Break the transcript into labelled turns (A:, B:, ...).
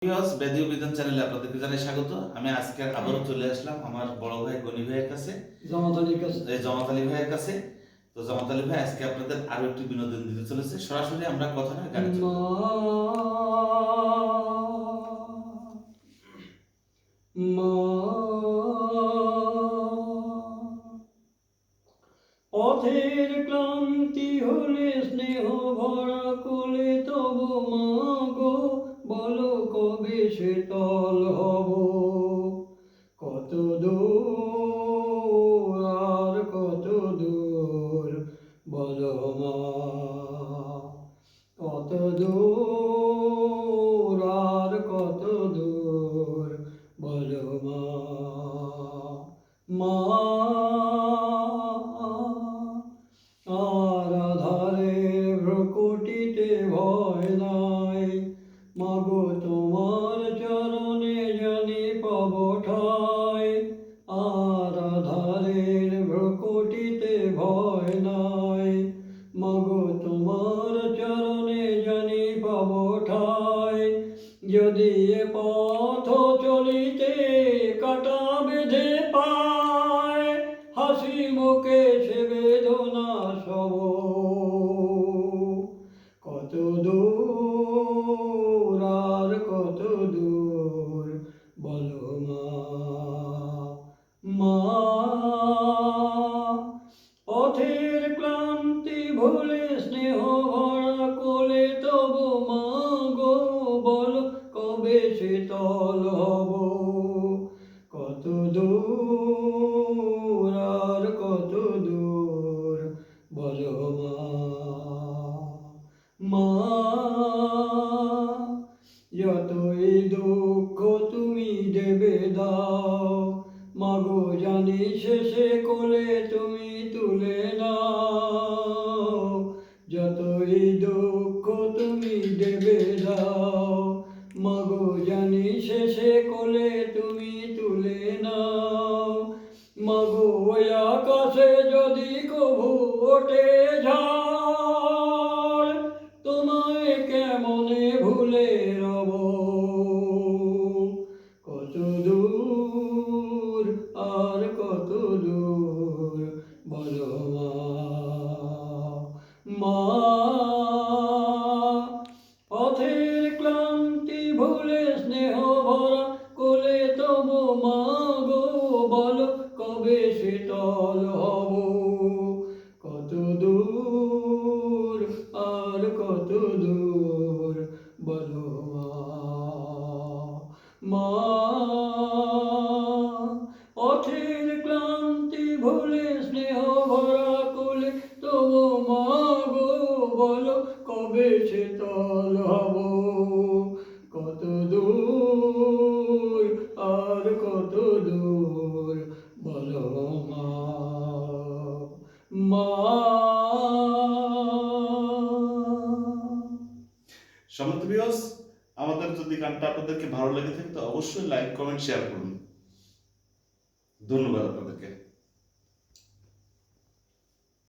A: Viewers বেদিও বিধান চ্যানেলে আপনাদেরকে জানাই স্বাগত। আমি আজকে আবারও চলে আসলাম আমার বড় ভাই গনি ভাইয়ের কাছে, জামাত আলী ভাইয়ের কাছে। তো জামাত আলী ভাই আজকে আপনাদের আরো একটি বিনোদন দিতে চলেছে। সরাসরি আমরা কথা না গানে চলে
B: পথের ক্লান্তি হলে স্নেহ ভরা কোলে তবু মাগো বলো কবে শীতল হব। কত দূর আর কত দূর বলো মা, কত দূর আর কত দূর বলো মা। মা আর আধারের ভ্রকুটিতে ভয় নাই, মাগো তোমার চরণে জানি পাব ঠাই। আর আধারের ভ্রকুটিতে ভয় নাই, মাগো তোমার চরণে জানি পাব ঠাই। যদি এ পথ চলিতে কাটা বেঁধে পায়, হাসি মুখে সে বেদনা সব। কত দূর আর কত দূর বলো মা। মা পথের ক্লান্তি ভুলে স্নেহ ভরা কোলে তবু মাগো বলো কবে শীতল হব। কত দূর আর কত দূর বলো মা। মা যতই দুঃখ তুমি দেবে দাও, মাগো জানি শেষে কোলে তুমি তুলে নাও। যতই দুঃখ তুমি দেবে দাও, মাগো জানি শেষে কোলে তুমি তুলে নাও। মাগো ওই আকাশে যদি কভু ওঠে ঝড়, তোমায় কেমনে ভুলে রব। কত দূর আর কত দূর বলো মা। মা পথের ক্লান্তি ভুলে স্নেহ ভরা কোলে তবু মাগো বলো কবে শীতল হব। কত দূর আর কত দূর বলো মা। পথের ক্লান্তি ভুলে স্নেহ ভরা কোলে তবু মাগো বলো কবে শীতল হব। কত দূর আর কত দূর বলো মা। মা
A: সম্মানিত ভিউয়ার্স, আমাদের যদি গানটা আপনাদেরকে ভালো লেগে থাকে তো অবশ্যই লাইক কমেন্ট শেয়ার করুন। ধন্যবাদ আপনাদেরকে।